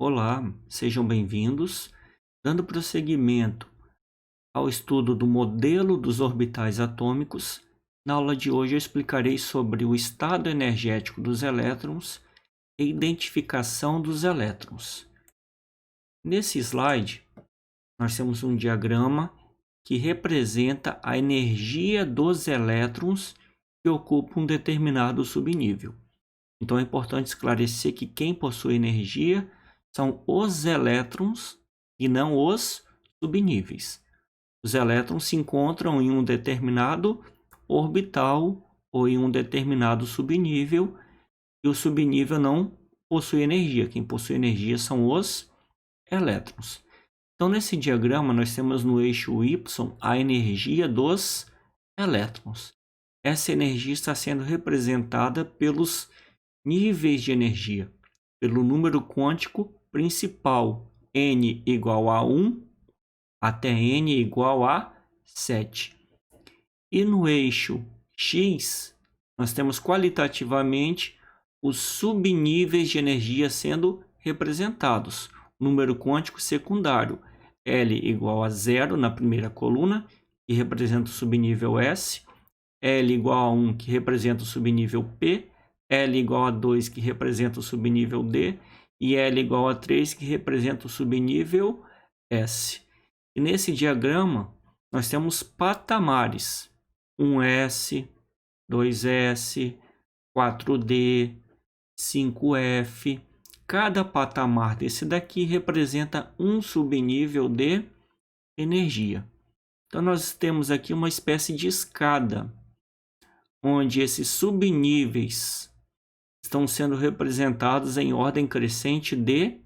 Olá, sejam bem-vindos. Dando prosseguimento ao estudo do modelo dos orbitais atômicos, na aula de hoje eu explicarei sobre o estado energético dos elétrons e identificação dos elétrons. Nesse slide, nós temos um diagrama que representa a energia dos elétrons que ocupam um determinado subnível. Então é importante esclarecer que quem possui energia são os elétrons e não os subníveis. Os elétrons se encontram em um determinado orbital ou em um determinado subnível e o subnível não possui energia. Quem possui energia são os elétrons. Então, nesse diagrama, nós temos no eixo Y a energia dos elétrons. Essa energia está sendo representada pelos níveis de energia, pelo número quântico principal, n igual a 1 até n igual a 7. E no eixo X, nós temos qualitativamente os subníveis de energia sendo representados. Número quântico secundário, L igual a 0 na primeira coluna, que representa o subnível S, L igual a 1, que representa o subnível P, L igual a 2, que representa o subnível D, e L igual a 3, que representa o subnível S. E nesse diagrama, nós temos patamares: 1S, 2S, 4D, 5F. Cada patamar desse daqui representa um subnível de energia. Então, nós temos aqui uma espécie de escada, onde esses subníveis estão sendo representados em ordem crescente de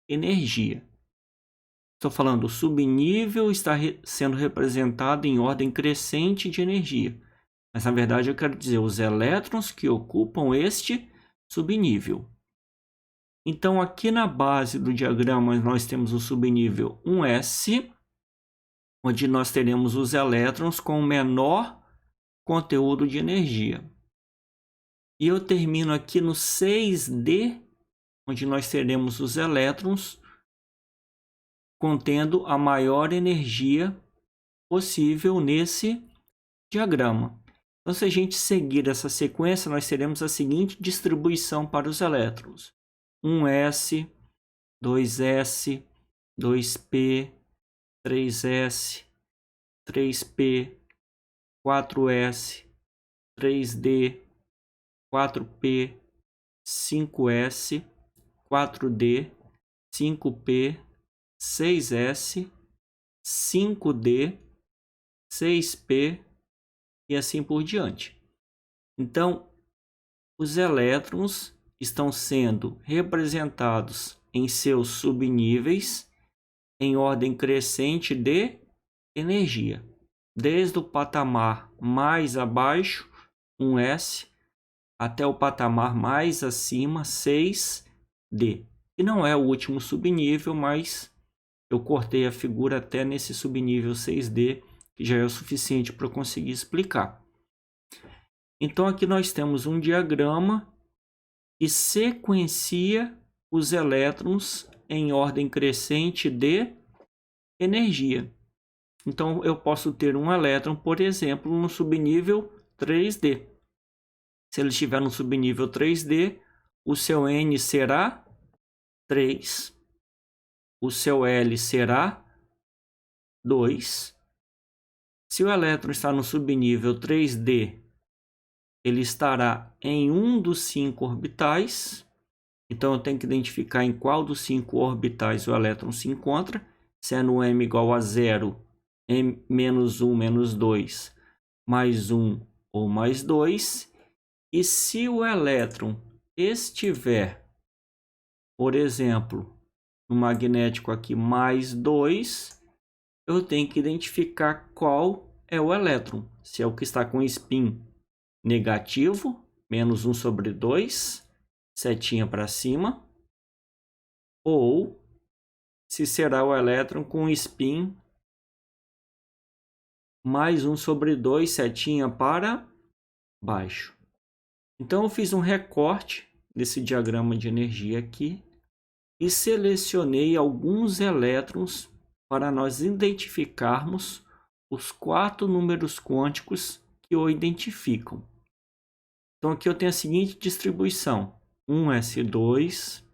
energia. Estou falando, o subnível está sendo representado em ordem crescente de energia. Mas, na verdade, eu quero dizer os elétrons que ocupam este subnível. Então, aqui na base do diagrama, nós temos o subnível 1S, onde nós teremos os elétrons com menor conteúdo de energia. E eu termino aqui no 6D, onde nós teremos os elétrons contendo a maior energia possível nesse diagrama. Então, se a gente seguir essa sequência, nós teremos a seguinte distribuição para os elétrons: 1S, 2S, 2P, 3S, 3P, 4S, 3D, 4P, 5S, 4D, 5P, 6S, 5D, 6P e assim por diante. Então, os elétrons estão sendo representados em seus subníveis em ordem crescente de energia, desde o patamar mais abaixo, 1S, até o patamar mais acima, 6D. E não é o último subnível, mas eu cortei a figura até nesse subnível 6D, que já é o suficiente para eu conseguir explicar. Então, aqui nós temos um diagrama que sequencia os elétrons em ordem crescente de energia. Então, eu posso ter um elétron, por exemplo, no subnível 3D. Se ele estiver no subnível 3D, o seu N será 3, o seu L será 2. Se o elétron está no subnível 3D, ele estará em um dos 5 orbitais. Então, eu tenho que identificar em qual dos 5 orbitais o elétron se encontra. Se é no M igual a 0, M menos 1, menos 2, mais 1 ou mais 2. E se o elétron estiver, por exemplo, no magnético aqui mais 2, eu tenho que identificar qual é o elétron. Se é o que está com spin negativo, menos 1 sobre 2, setinha para cima, ou se será o elétron com spin mais 1 sobre 2, setinha para baixo. Então, eu fiz um recorte desse diagrama de energia aqui, e selecionei alguns elétrons para nós identificarmos os 4 números quânticos que o identificam. Então aqui eu tenho a seguinte distribuição: 1s2,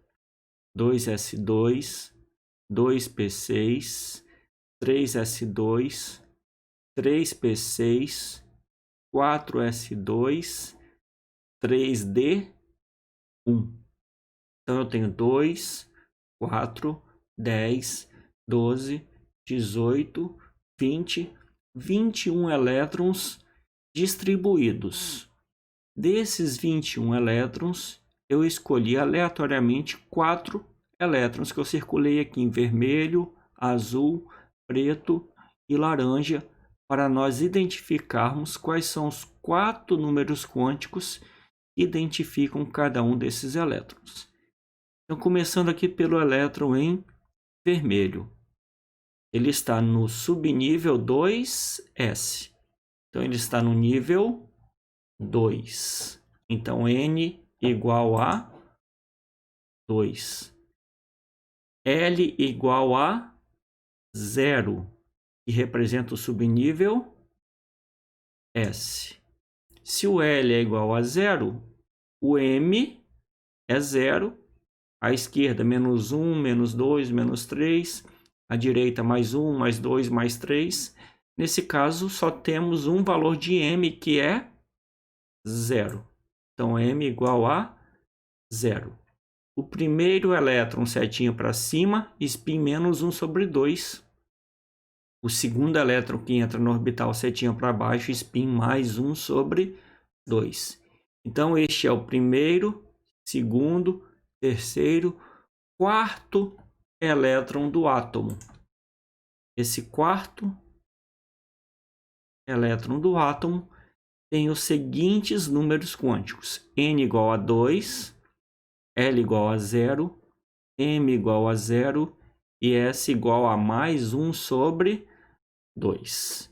2s2, 2p6, 3s2, 3p6, 4s2, 3d1. Então eu tenho 2, 4, 10, 12, 18, 20, 21 elétrons distribuídos. Desses 21 elétrons, eu escolhi aleatoriamente 4 elétrons que eu circulei aqui em vermelho, azul, preto e laranja, para nós identificarmos quais são os 4 números quânticos que identificam cada um desses elétrons. Então, começando aqui pelo elétron em vermelho. Ele está no subnível 2s. Então, ele está no nível 2. Então, N igual a 2. L igual a 0, que representa o subnível S. Se o L é igual a 0, o M é 0. À esquerda, menos 1, menos 2, menos 3. À direita, mais 1, mais 2, mais 3. Nesse caso, só temos um valor de M, que é 0. Então, M igual a 0. O primeiro elétron, setinha para cima, spin menos 1 sobre 2. O segundo elétron que entra no orbital, setinha para baixo, spin mais 1 sobre 2. Então, este é o primeiro, segundo, terceiro, quarto elétron do átomo. Esse quarto elétron do átomo tem os seguintes números quânticos: N igual a 2, L igual a 0, M igual a 0 e S igual a mais 1 sobre 2.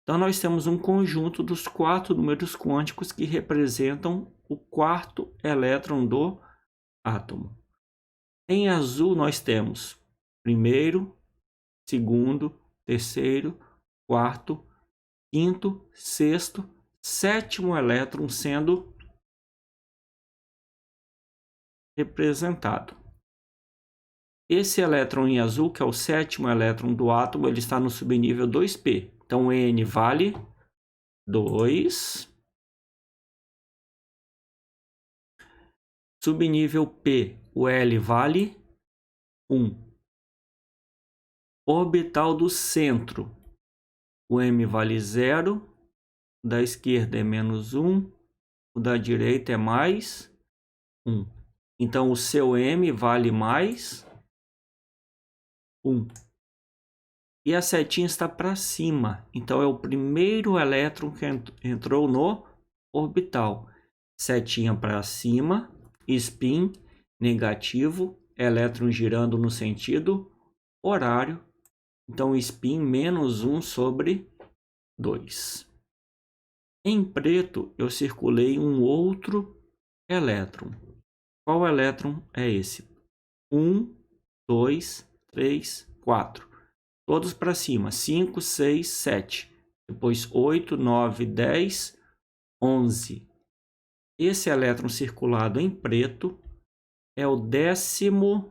Então, nós temos um conjunto dos 4 números quânticos que representam o quarto elétron do átomo. Em azul, nós temos primeiro, segundo, terceiro, quarto, quinto, sexto, sétimo elétron sendo representado. Esse elétron em azul, que é o sétimo elétron do átomo, ele está no subnível 2p. Então, N vale 2. Subnível P, o L vale 1. Orbital do centro, o M vale 0. O da esquerda é menos 1. O da direita é mais 1. Então, o seu M vale mais 1. E a setinha está para cima. Então, é o primeiro elétron que entrou no orbital. Setinha para cima, spin negativo, elétron girando no sentido horário. Então, spin menos 1 sobre 2. Em preto, eu circulei um outro elétron. Qual elétron é esse? 1, 2, 3, 4. Todos para cima. 5, 6, 7. Depois 8, 9, 10, 11. Esse elétron circulado em preto é o 11º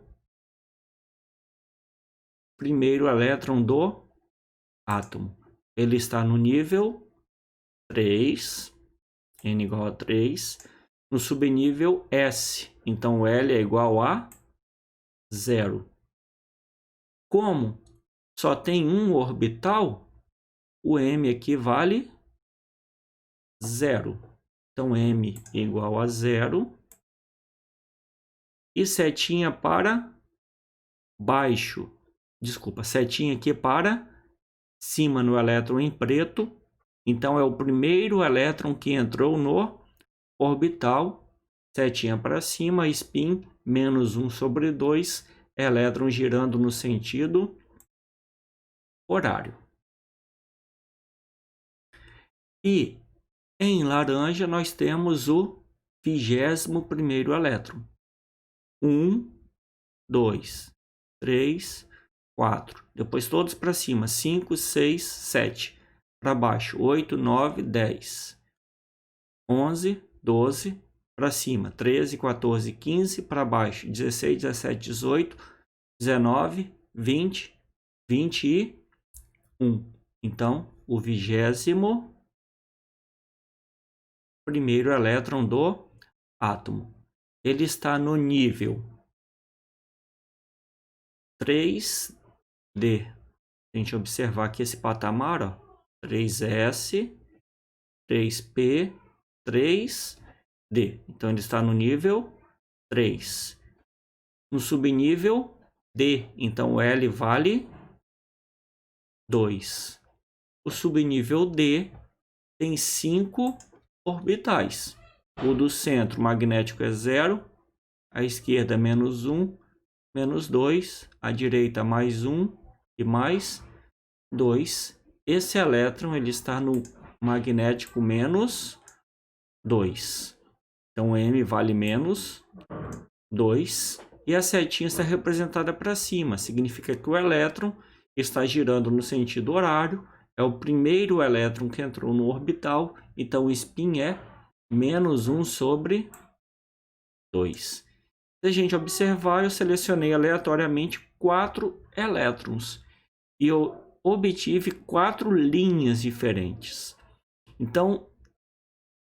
elétron do átomo. Ele está no nível 3, N igual a 3, no subnível S. Então, L é igual a 0. Como só tem um orbital, o M aqui vale 0. Então, M igual a 0. E setinha para baixo. Desculpa, setinha aqui para cima no elétron em preto. Então, é o primeiro elétron que entrou no orbital. Setinha para cima, spin menos 1 sobre 2. Elétron girando no sentido horário. E em laranja nós temos o 21º elétron. 1, 2, 3, 4. Depois todos para cima. 5, 6, 7. Para baixo. 8, 9, 10. 11, 12. Para cima. 13, 14, 15. Para baixo. 16, 17, 18, 19, 20, 21. Então, o 20º elétron do átomo. Ele está no nível 3D. A gente observar aqui esse patamar, ó, 3S, 3P, 3D. Então, ele está no nível 3. No subnível D, então o L vale 2. O subnível D tem 5 orbitais. O do centro magnético é 0, a esquerda menos 1, menos 2, a direita mais 1 e mais 2. Esse elétron ele está no magnético menos 2. Então M vale menos 2. E a setinha está representada para cima. Significa que o elétron está girando no sentido horário. É o primeiro elétron que entrou no orbital. Então o spin é menos 1 sobre 2. Se a gente observar, eu selecionei aleatoriamente 4 elétrons. E eu obtive 4 linhas diferentes. Então,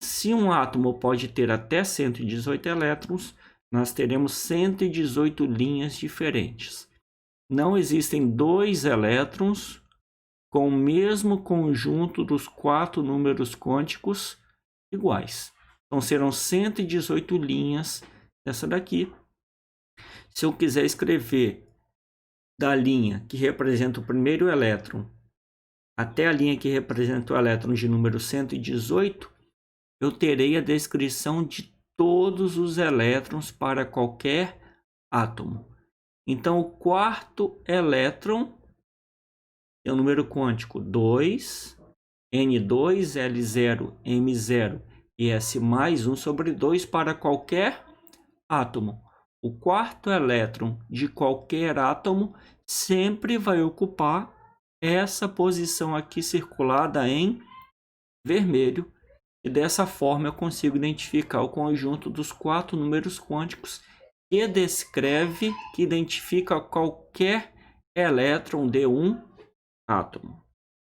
se um átomo pode ter até 118 elétrons, nós teremos 118 linhas diferentes. Não existem 2 elétrons com o mesmo conjunto dos 4 números quânticos iguais. Então, serão 118 linhas dessa daqui. Se eu quiser escrever da linha que representa o primeiro elétron até a linha que representa o elétron de número 118, eu terei a descrição de todos os elétrons para qualquer átomo. Então, o quarto elétron é o número quântico 2, N2, L0, M0 e S mais 1 sobre 2 para qualquer átomo. O quarto elétron de qualquer átomo sempre vai ocupar essa posição aqui circulada em vermelho. E dessa forma eu consigo identificar o conjunto dos 4 números quânticos que identifica qualquer elétron de um átomo.